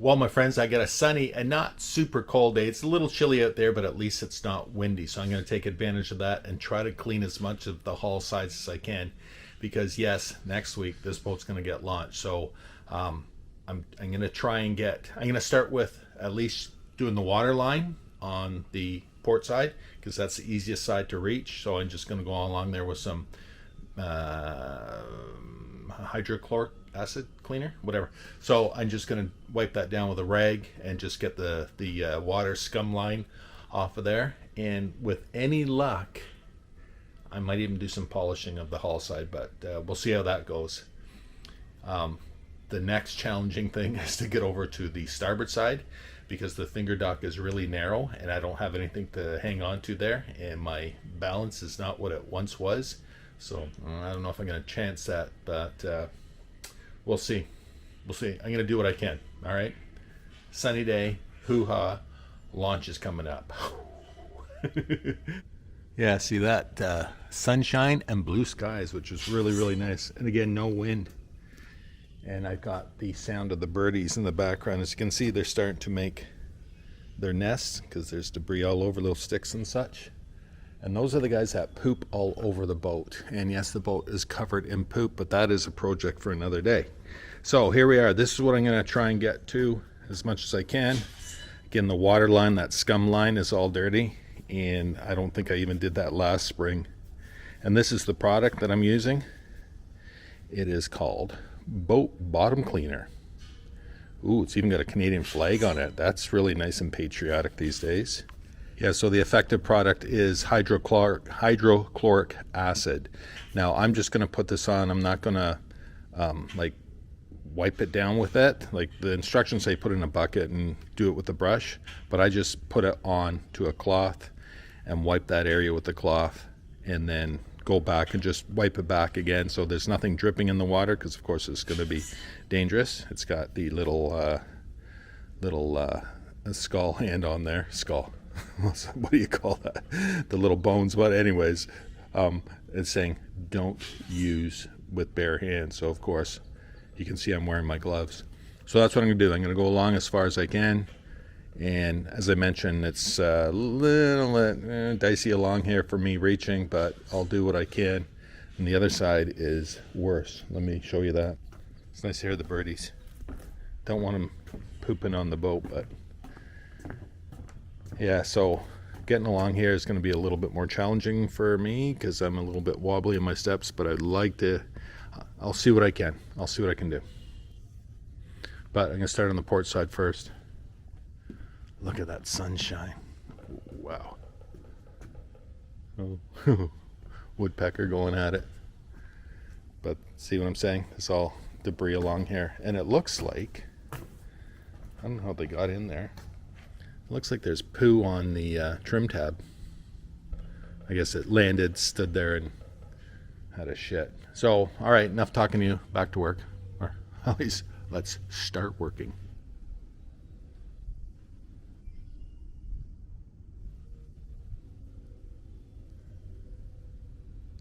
Well, my friends, I got a sunny and not super cold day. It's a little chilly out there, but at least it's not windy. So I'm going to take advantage of that and try to clean as much of the hull sides as I can. Because, yes, next week this boat's going to get launched. So I'm going to try and I'm going to start with at least doing the water line on the port side because that's the easiest side to reach. So I'm just going to go along there with some hydrochloric acid cleaner, whatever. So I'm just going to wipe that down with a rag and just get the water scum line off of there. And with any luck, I might even do some polishing of the hull side, but we'll see how that goes. The next challenging thing is to get over to the starboard side because the finger dock is really narrow and I don't have anything to hang on to there, and my balance is not what it once was. So I don't know if I'm going to chance that, but we'll see. We'll see. I'm going to do what I can. All right. Sunny day. Hoo-ha. Launch is coming up. Yeah, see that? Sunshine and blue skies, which is really, really nice. And again, no wind. And I've got the sound of the birdies in the background. As you can see, they're starting to make their nests because there's debris all over, little sticks and such. And those are the guys that poop all over the boat. And yes, the boat is covered in poop, but that is a project for another day. So here we are. This is what I'm going to try and get to as much as I can. Again, the water line, that scum line, is all dirty. And I don't think I even did that last spring. And this is the product that I'm using. It is called Boat Bottom Cleaner. Ooh, it's even got a Canadian flag on it. That's really nice and patriotic these days. Yeah, so the effective product is hydrochloric acid. Now, I'm just going to put this on. I'm not going to like wipe it down with it. Like the instructions say put it in a bucket and do it with a brush, but I just put it on to a cloth and wipe that area with the cloth and then go back and just wipe it back again so there's nothing dripping in the water because of course it's going to be dangerous. It's got the little skull hand on there. Skull. What do you call that? The little bones. But anyways, it's saying don't use with bare hands. So of course you can see I'm wearing my gloves. So that's what I'm going to do. I'm going to go along as far as I can. And as I mentioned, it's a little dicey along here for me reaching, but I'll do what I can. And the other side is worse. Let me show you that. It's nice to hear the birdies. Don't want them pooping on the boat, but yeah, so getting along here is going to be a little bit more challenging for me because I'm a little bit wobbly in my steps, but I'll see what I can. I'll see what I can do. But I'm going to start on the port side first. Look at that sunshine. Wow. Oh, woodpecker going at it. But see what I'm saying? It's all debris along here. And it looks like, I don't know how they got in there. It looks like there's poo on the trim tab. I guess it landed, stood there, and had a shit. So, all right, enough talking to you. Back to work. Or at least let's start working.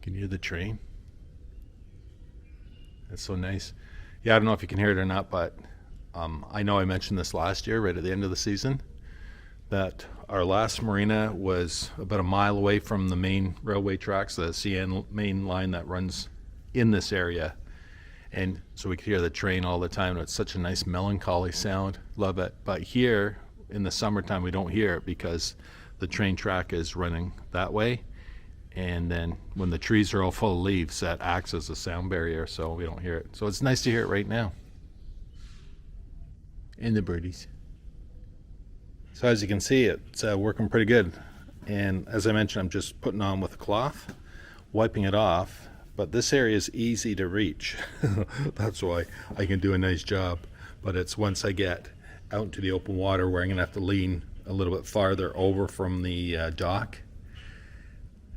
Can you hear the train? That's so nice. Yeah, I don't know if you can hear it or not, but I know I mentioned this last year, right at the end of the season, that our last marina was about a mile away from the main railway tracks, the CN main line that runs in this area. And so we could hear the train all the time. And it's such a nice melancholy sound. Love it. But here in the summertime, we don't hear it because the train track is running that way. And then when the trees are all full of leaves, that acts as a sound barrier, so we don't hear it. So it's nice to hear it right now. And the birdies. So as you can see, it's working pretty good. And as I mentioned, I'm just putting on with a cloth, wiping it off. But this area is easy to reach. That's why I can do a nice job. But it's once I get out into the open water where I'm going to have to lean a little bit farther over from the dock,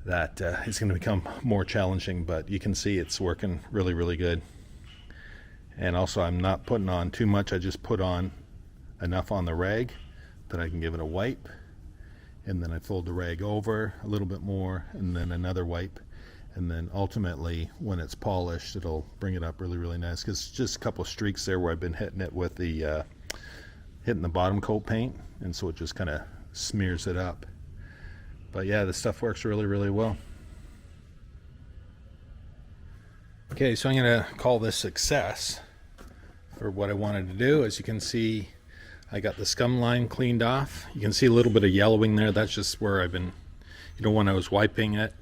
that it's going to become more challenging, but you can see it's working really, really good. And also I'm not putting on too much. I just put on enough on the rag that I can give it a wipe, and then I fold the rag over a little bit more, and then another wipe, and then ultimately when it's polished it'll bring it up really, really nice, because just a couple of streaks there where I've been hitting it with the hitting the bottom coat paint, and so it just kind of smears it up. But yeah, this stuff works really, really well. Okay, so I'm gonna call this success for what I wanted to do. As you can see, I got the scum line cleaned off. You can see a little bit of yellowing there. That's just where I've been, when I was wiping it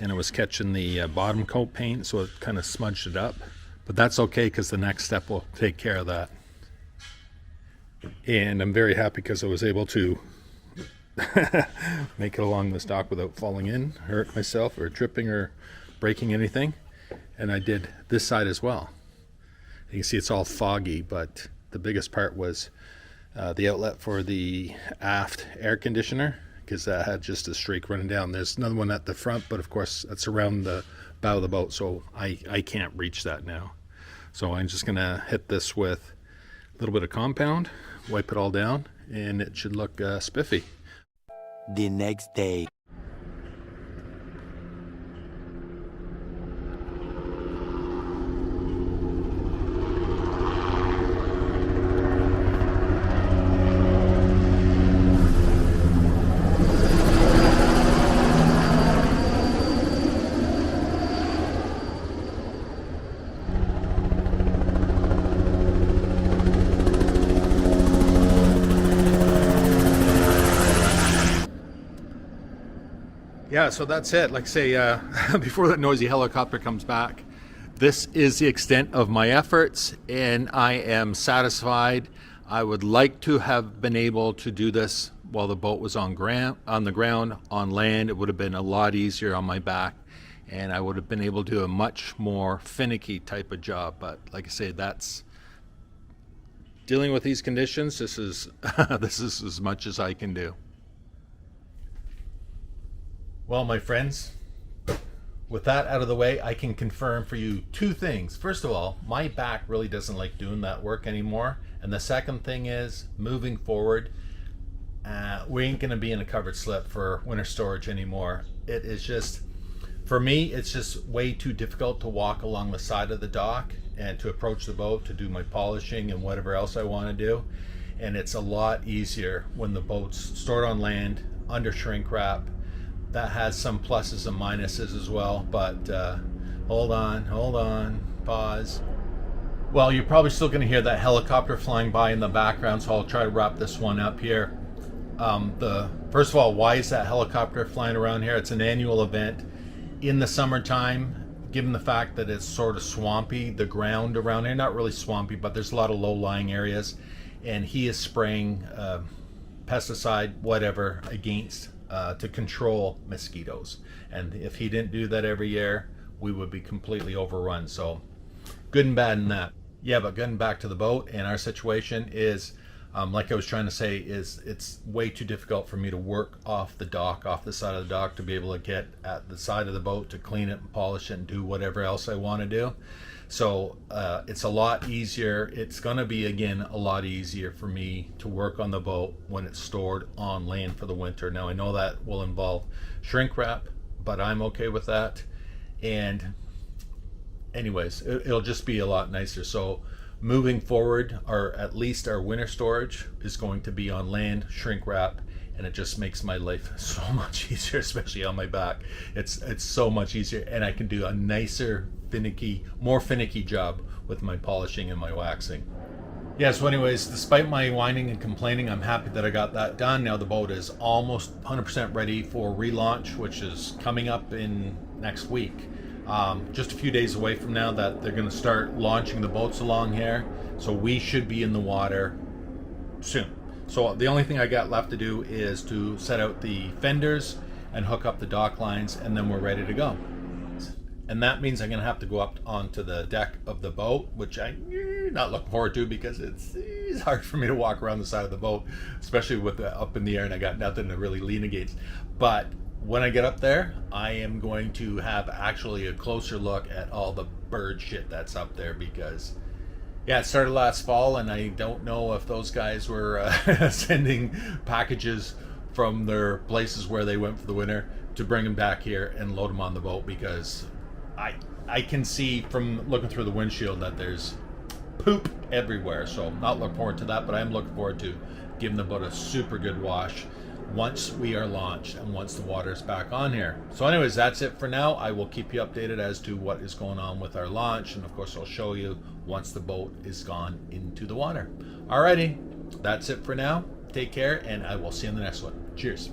and it was catching the bottom coat paint, so it kind of smudged it up. But that's okay, because the next step will take care of that. And I'm very happy because I was able to make it along this dock without falling in, hurt myself, or tripping or breaking anything. And I did this side as well. You can see it's all foggy, but the biggest part was the outlet for the aft air conditioner, because that had just a streak running down. There's another one at the front, but of course that's around the bow of the boat, so I can't reach that now. So I'm just gonna hit this with a little bit of compound, wipe it all down, and it should look spiffy. The next day. Yeah, so that's it. Like I say, before that noisy helicopter comes back, this is the extent of my efforts, and I am satisfied. I would like to have been able to do this while the boat was on the ground. On land, it would have been a lot easier on my back, and I would have been able to do a much more finicky type of job. But like I say, that's dealing with these conditions. This is this is as much as I can do. Well, my friends, with that out of the way, I can confirm for you two things. First of all, my back really doesn't like doing that work anymore. And the second thing is, moving forward, we ain't going to be in a covered slip for winter storage anymore. It is just, for me, it's just way too difficult to walk along the side of the dock and to approach the boat to do my polishing and whatever else I want to do. And it's a lot easier when the boat's stored on land, under shrink wrap. That has some pluses and minuses as well, but hold on, pause. Well, you're probably still going to hear that helicopter flying by in the background, so I'll try to wrap this one up here. First of all, why is that helicopter flying around here? It's an annual event in the summertime, given the fact that it's sort of swampy, the ground around here, not really swampy, but there's a lot of low-lying areas, and he is spraying pesticide, whatever, against to control mosquitoes. And if he didn't do that every year, we would be completely overrun. So good and bad in that. Yeah, but getting back to the boat, and our situation is, like I was trying to say, is it's way too difficult for me to work off the dock, off the side of the dock, to be able to get at the side of the boat to clean it and polish it and do whatever else I want to do. So it's a lot easier. It's going to be, again, a lot easier for me to work on the boat when it's stored on land for the winter. Now, I know that will involve shrink wrap, but I'm okay with that. And anyways, it'll just be a lot nicer. So moving forward, or at least our winter storage is going to be on land, shrink wrap, and it just makes my life so much easier, especially on my back. It's so much easier, and I can do a nicer, more finicky job with my polishing and my waxing. Yeah, so anyways, despite my whining and complaining, I'm happy that I got that done. Now the boat is almost 100% ready for relaunch, which is coming up in next week. Just a few days away from now that they're going to start launching the boats along here. So we should be in the water soon. So the only thing I got left to do is to set out the fenders and hook up the dock lines, and then we're ready to go. And that means I'm going to have to go up onto the deck of the boat, which I'm not looking forward to, because it's hard for me to walk around the side of the boat, especially with the up in the air and I got nothing to really lean against. But when I get up there, I am going to have actually a closer look at all the bird shit that's up there, because yeah, it started last fall, and I don't know if those guys were sending packages from their places where they went for the winter to bring them back here and load them on the boat, because I can see from looking through the windshield that there's poop everywhere. So not looking forward to that, but I am looking forward to giving the boat a super good wash once we are launched and once the water is back on here. So anyways, that's it for now. I will keep you updated as to what is going on with our launch, and of course I'll show you once the boat is gone into the water. Alrighty, that's it for now. Take care, and I will see you in the next one. Cheers.